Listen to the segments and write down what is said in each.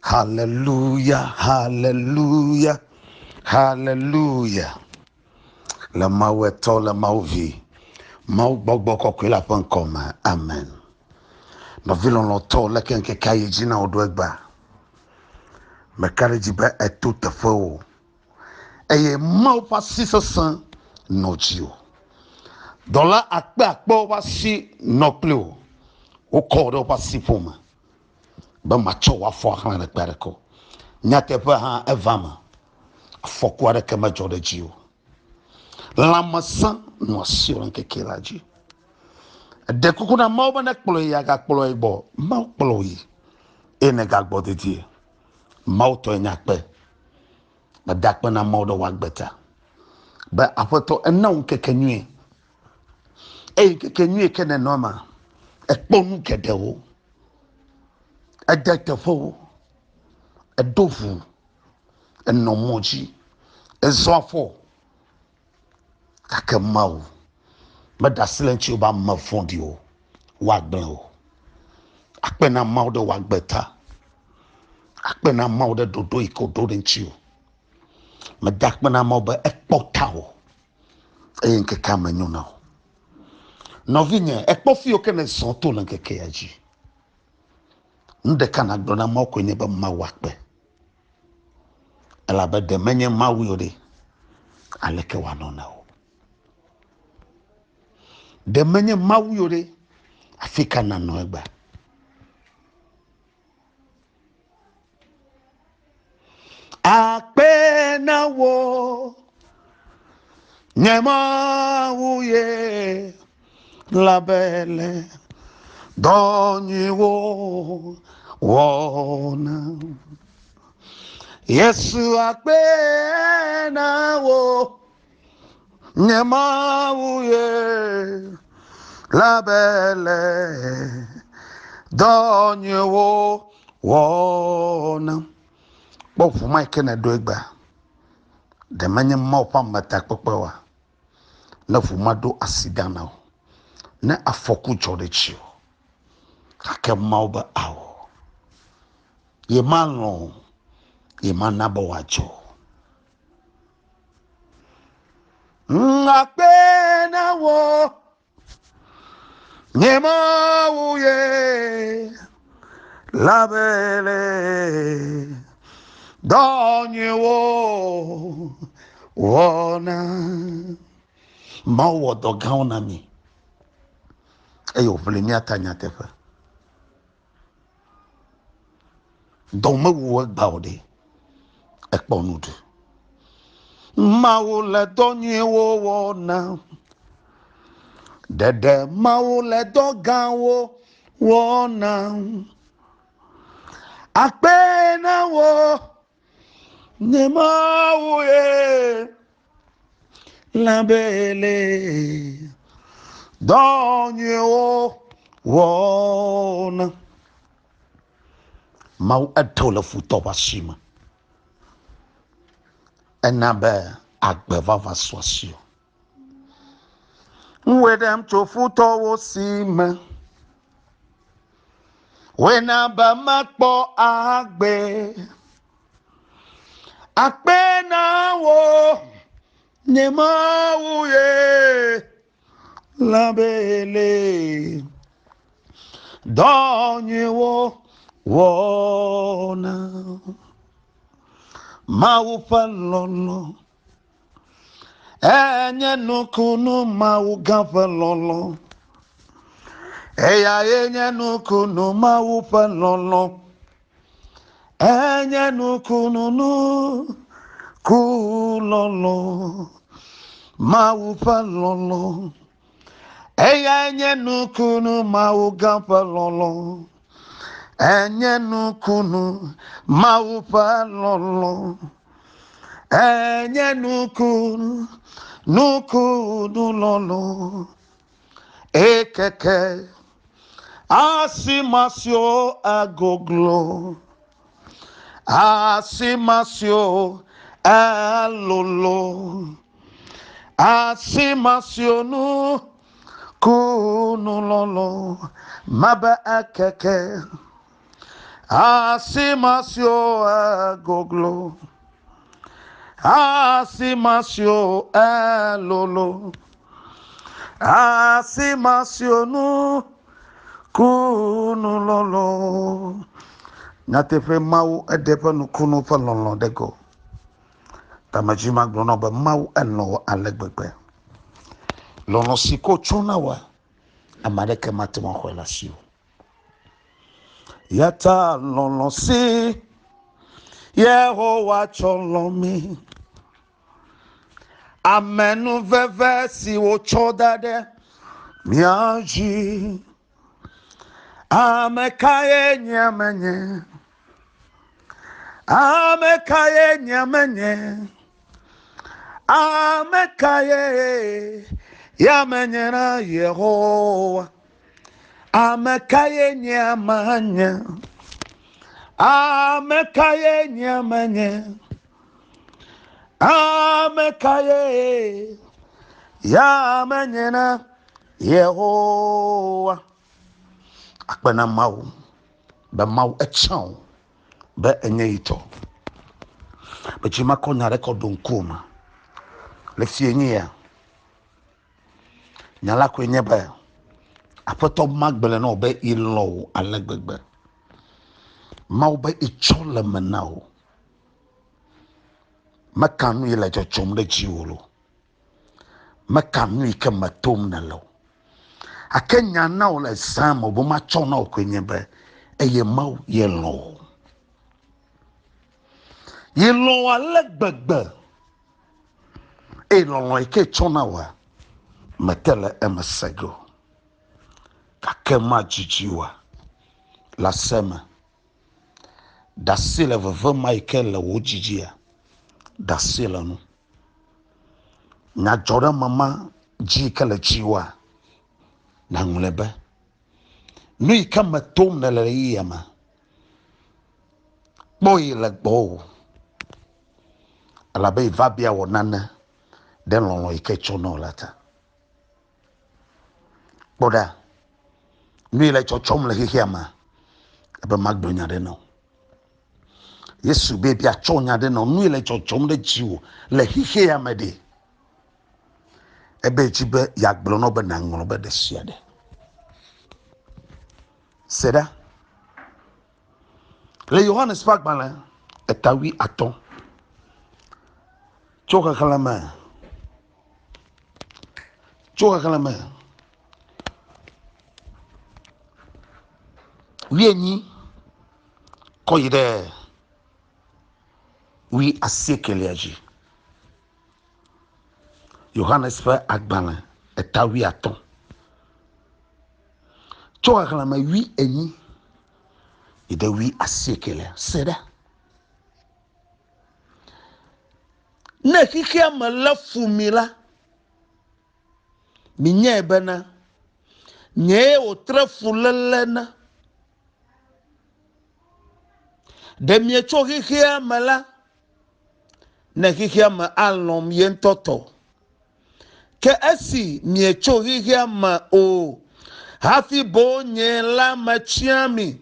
Hallelujah, hallelujah, hallelujah. La mawueto la mauvi. Mau bogbo kokwila pankoma. Amen. No vilon lo to la kenke kaye jina odwegba. Mekare jibe etout fo. Eye mau pa 600 no jio. Dola akpa wa si no pleo. O kodo pa si poma. Ba macho wa fo han le pereko. Nyate pa ha evama. Fokwa de kema jode jio. Lamasan no asiran ke kelaji. De kukuna mau ba nekplo ya ga kplo igbo. Mau kplo yi. Ene ga gbo de die. Mau to nyakpe. Ba dakpe na mau do wagbeta. Ba apoto ena unke kenye. Kenye kene noma. Ekponu kedewo. Edetefo. Edofu. Enomoji. Ezofo. Kake mau. Meda silenci uba mafondi o. Wagben o. Akpe na mau de wagbeta. Akpe na mau de dodo iko dodenchi o. Meda akpe na mau be ekpota o. Nke kame nyuna o. Novinye ekpofi o kene sonto lanke keyaji. Nde kana dona mau kwenye be mau akpe. Ela be de menye mau yode. Aleke wanona o. De menye mau yode. Afika na noegba. Akpe na wo. MAWU ye. La belle. Donyi wo. Wona. Yesu akpe na wo. MAWU ye. La belle. Donyi wo. Wona. Bofu Mike na doegba. De manye maupa matakpokpewa. Na fumado asidana. Na afoku jodechio. Kake mauba awo. Ye malo. Ye manabo wajo. Akpe na wo. MAWU ye. La belle. Donye wo. Wona. Mawo dogauna mi. Eyo vlemi atanya tefe. Dome wo gbaude. Ekponudu. MAWU le donye wo wona. Dede MAWU le dogan wo wona. Akpe na wo. MAWU ye. La belle. Donye wo wona. Mau atola futo basima. Enabe agbeva vaswasio. Wedem to futo wo sima. Wenaba makpo agbe. Akpe na wo. MAWU ye. La belle. Donye wo wona. MAWU falolo. Enye nukunu MAWU gafalolo. Eya enye nukunu MAWU falolo. Enye nukunu nu kulolo. MAWU falolo. Eya enye nukunu MAWU gafalolo. Enye nukunu MAWU falolo. Enye nukunu lolo. Ekeke. Asimasio agoglo. Asimasio alolo. Asimasio nu kunu lolo. Maba akeke. Asimasio goglo. Asimasio lolo. Asimasio nu kunu lolo. Natefe mau edepe nu kunu fa lolo dego. Tamajima glono ba mau eno alegbegbe. Lono siko chona wa. Amadeke matemo relasio. Yata lono si. Yehowa cholomi. Amenu veve si wo chodade. Miaji. Amekaye nyamenye. Amekaye nyamenye. Amekaye yamenye na Yehowa. Amekaye nyamenye. Amekaye nyamenye. Amekaye yamenye na Yehowa. Akpena mawu. Ba mawu echao. Ba enye ito. Ba chima konya rekodo nkuma. Lefie nyia. Nyala kwenye ba. Apoto magbele no be ilo alegbegbe. Mau be ichole menao. Makanu ile chochomde jiwolo. Makanu ike matom na lo. Akenya na ole samo bo machona kwenye be. Eye mau yelo. Yelo alegbegbe. Elon ike chona wa. Metele emesego. Kakema jijiwa. La sema. Dasile vevema ike le wojijia. Dasile no. Na jora mama jike le jiwa. Na ngulebe. Nu ike metom na le yama. Boy le bo. Alabe vabia wonane. Den lono ike chono lata. Boda. Nu ile chochom le hihiyama. Ebe magdonya de no. Yesu baby achonya de no. Nu ile chochom de jiwo. Le hihiyama de. Ebe jibe yagblo no be nangono be de siade. Seda. Le Johannes Pakbala. Etawi aton. Choka kalama. Choka kalama. Wieni koyide wi asekeleaji. Johannes fa agbala etawi aton. Choka kalama wi eni ide wi asekele. Seda. Na kike amala fumila. Minye bana. Nye otra fulelena. De miecho kike amala. Na kike ama alom yentoto. Ke esi miecho kike ama o. Hafi bo nye la machiami.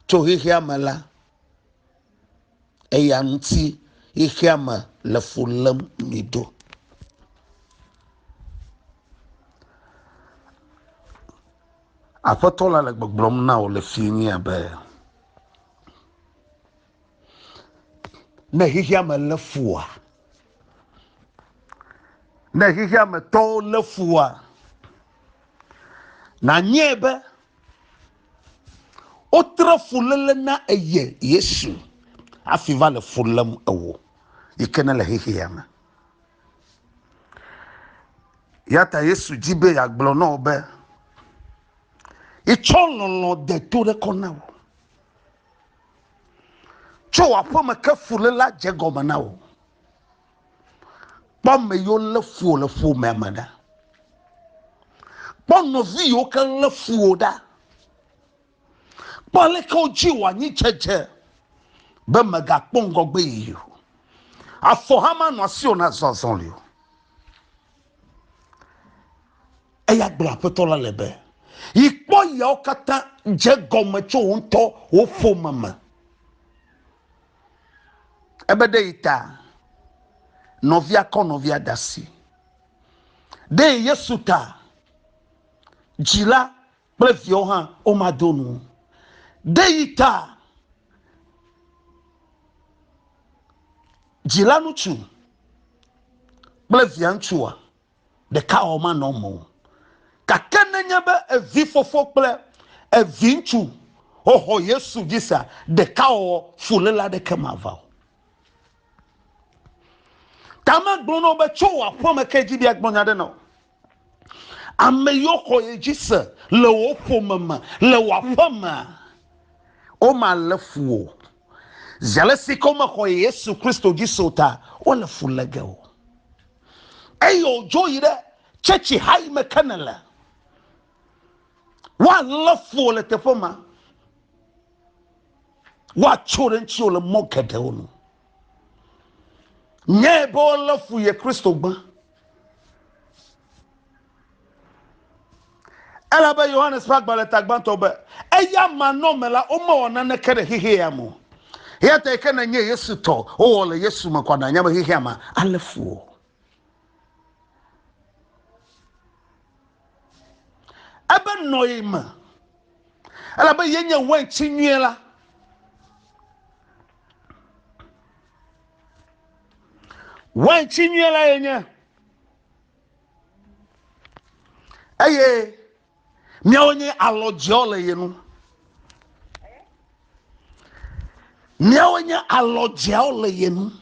Cho kike amala. Eyanti kike ama le fulem mido. Apotola le gbogbrom na o le fini abe. Na hihia me le fua. Na hihia me to le fua. Na nyebe. Otra fulele na eye Yesu. Afiva le fulem ewo. Ikene le hihia me. Yata Yesu jibe yagblo na obe. Icholono de tore konawo. Cho apoma ke fulela jegoma nawo. Pome yo le fu memada. Pono vi yo ke le fu da. Pole ko jiwa ni cheche. Be mega pongo gbe yo. Afohama no si ona sonson lio. Eya gbla petola lebe. Ikpo ya okata jegoma cho onto wo fu mama. ebedeita novia konovia dasi de yesuta jila plevio ha omadonu deita jila nuchu plevianchua de ka oma nomo kakenenya be evifofo ple evinchu oho yesu disa de ka o fulela de kemava tama gbono be chowa pome keji bi agbonya de no ameyoko ejisa le wo pomama le wa poma o ma lefuo zelesi koma ko yesu kristo gisota o le fulegao eyo joyire chechi hai mekanela wa lefuo le tefoma wa chorenchi o le mokede onu nyebo lefu ye kristo gba elaba Yohanes pagbale tagbanto be eya manomela o ma wona ne kere hihiya mo yata ekena nye yesu to o wole yesu makwana nyama hihiya ma alefuo ebe noyima elaba yenye wanchi nyela wanchi nyela yenye eye miaonye alojiole yenu miaonye alojiole yenu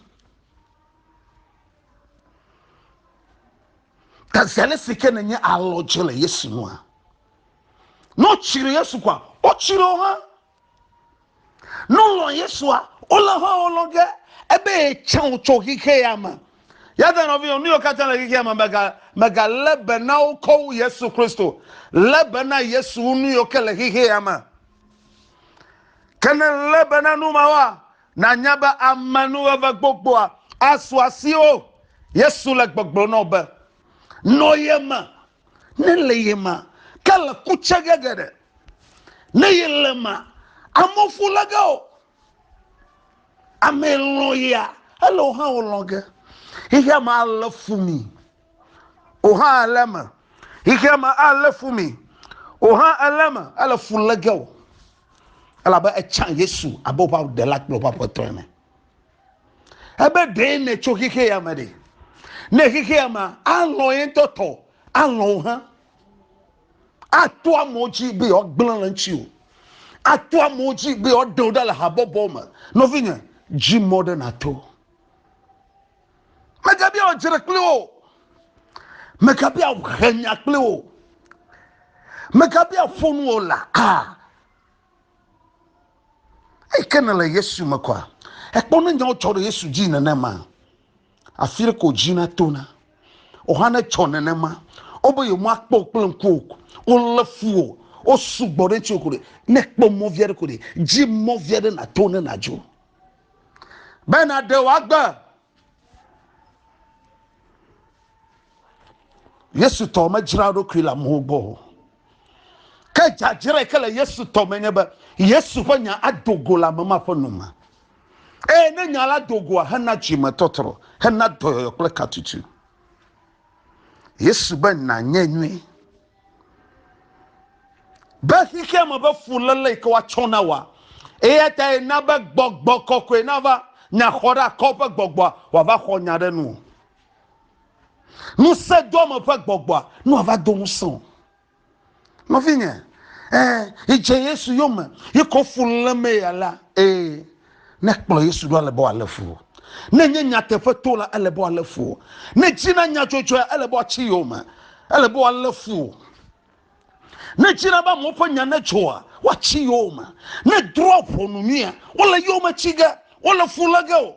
kazele sikene nye alojiole yesu noa no chiri yesu kwa o chiro ha no lo yesu a ola ha ologe ebe chan cho hike yama yada no vi oni o katana hike yama mega lebe na o ko yesu kristo lebe na yesu unu yo kele hike yama kana lebe na numawa na nyaba amanu ava gbogbo a aswasio yesu le gbogbo no be no yema ne le yema kala kuchagagade ne yelema amofulagao ameloya hello ha olonge ihe ma alafumi oha alama ihe ma alafumi oha alama alafulagao alaba echan yesu aboba de laklo papa treme ebe de ne chokike ya made ne kike ya ma aloyin toto alo ha ato amoji be ogblan lanchi o ato amoji be ododa la habobo ma no vinya ji modern ato megabi o jere kleo megabi o henya kleo megabi o fonu ola ekenela yesu makwa ekpono nya o choro yesu ji na ma afire ko ji na tona ohana chone na ma oboye mu akpo kplenko o lefuo o sugbore chokure ne kpo mo viere kure ji mo viere na tona na jo bena de wagba yesu to ma jira ro krila mo bo ka jajire kala yesu to menye ba yesu fanya adogola mama fonuma ne nyala dogo hana jima totoro hana doyo kle katutu yesu ba na nyanwe ba hike ma ba fulale ko wa chona wa ta na ba gbogbo kokwe na ba nya khora ko ba gbogbo wa ba khonya de nu nu se do mo pa gbogbo nu va do nson no vinya ije yesu yoma yiko fulame yala na kplo yesu do alebo alefu na nyanya tefato la alebo alefu na jina nya chocho alebo chi yoma alebo alefu na jina ba mo pa nya na choa wa chi yoma na drop onumia wala yoma chiga wala fulagao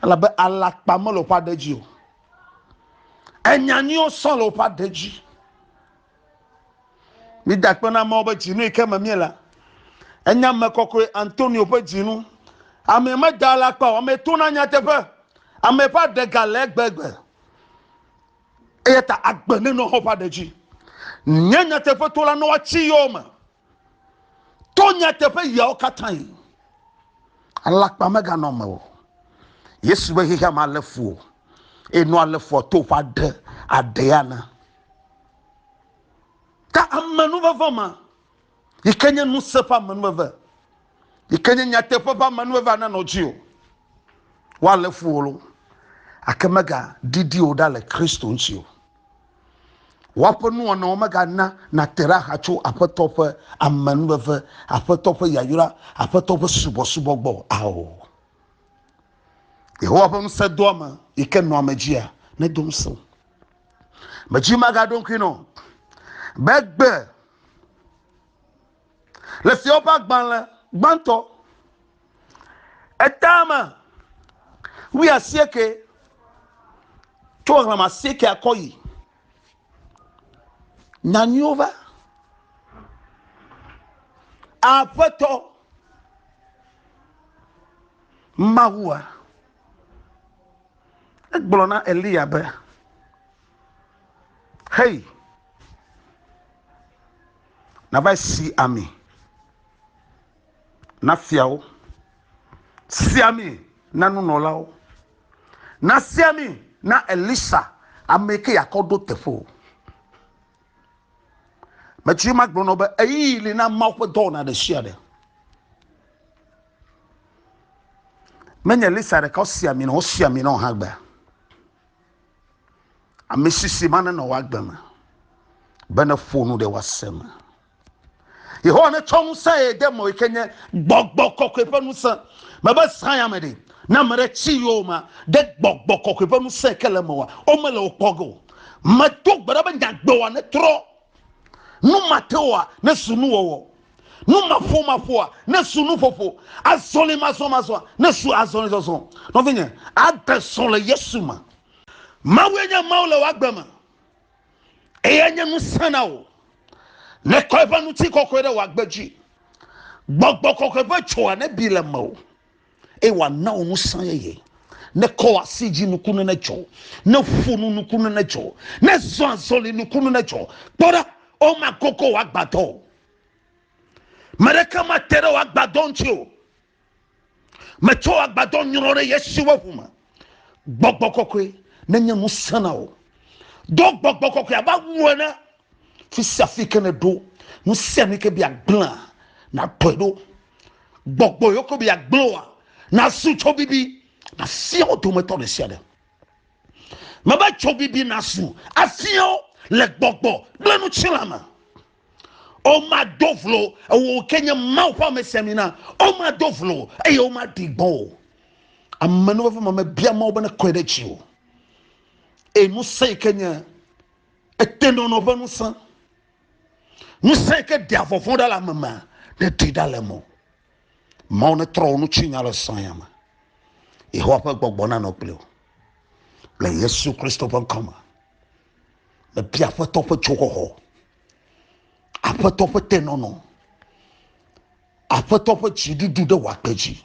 alaba alakpa mo lo pa deji o enyani o so lo pa deji mi dakpana ma oba jinu ikema miela enya mekokwe Antonio pe jinu ame ma dala pa o me tuna nya tepe ame pa de gale gbegbe eta agbene no ho pa deji nya tepe to la no wa chi yoma to nya tepe ya o katan alakpa mega no me yesu be hiha ma lefu enu alefo to fa de adeana ta amanu vavama ikenya nu sepa manu vava ikenya nyate papa manu vava na no jio wa lefu lo akamaga didi odale Kristo nchio waponu ona omega na tera hacho apetope amanu vava apetope yayura apetope subo gbo awo Yehowa pam se doma ikeno amagia ne dom so majima ga don kwino begbe le fi opa gbanle gbanto etama wi asieke to la masieke akoyi nanyova apoto MAWU Bolona Eliabe. Hey, never see army. Na fiao. See army. Na no nolao. Na see army. Na Elisa. Ameke yakodo tefo. Mechi magbono be eyi na mouth door na de share. Menya Elisa de kosia mi no sia mi no hagba. Amesisi mana na wagbama bana fonu de wasema yeho na chon say demo ikenye gbogbo kokwepa nu sa maba san amede na mere chi yoma de gbogbo kokwepa nu sa kelema o mele opogo mato gbara nya gbo na tro nu matewa na sunu wo nu mafo na sunu fofo azole maso na su azole so no venye adesole yesuma MAWUNYA MAWU wagbama eyanya nu sanao ne koifa nu ti kokore wagbaji gbogbo kokore choa na bi le mawo e wa na onu san ye ne ko asiji nu kunu na cho ne funu nu kunu na cho ne zonzoli nu kunu na cho bora o makoko wagbato mareka matera wagbadon cho mecho wagbadon nyoro yesu wafuma gbogbo kokore nanya musanao dog bokboko kwa ba wona fi safika na do musani ke bia glan na todo gbogbo yoko bia gloa na su chobibi na fio to meto de siade maba chobibi na su afio le gbogbo blanu chilama o ma dovlo o kenya maupa mesemina o ma dovlo e o ma digbo amano fa mama bia ma obana kwedechiwo e nous sei kenya etendo no banu san nous sei que diavo fonda la mama de tidalemo mon trono chinya le sanyama e hopa gbogbona no pleo le yesu Christo van kama le bia fa topo choko ho apa topo tenono apa topo chidudu de wapeji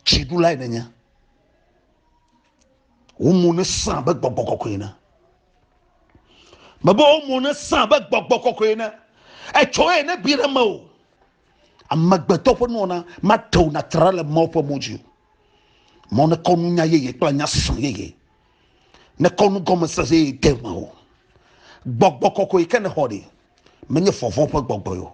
chidula nenya umune samba gbogbokokena mabo umune samba gbogbokokena e choe na birama o amagbeto fo no na mato na trale mopo moju mona konu nya yeye kla nya san yeye ne konu gomesa se tema o gbogbokoko ikene hodi menye fofo po gbogbo yo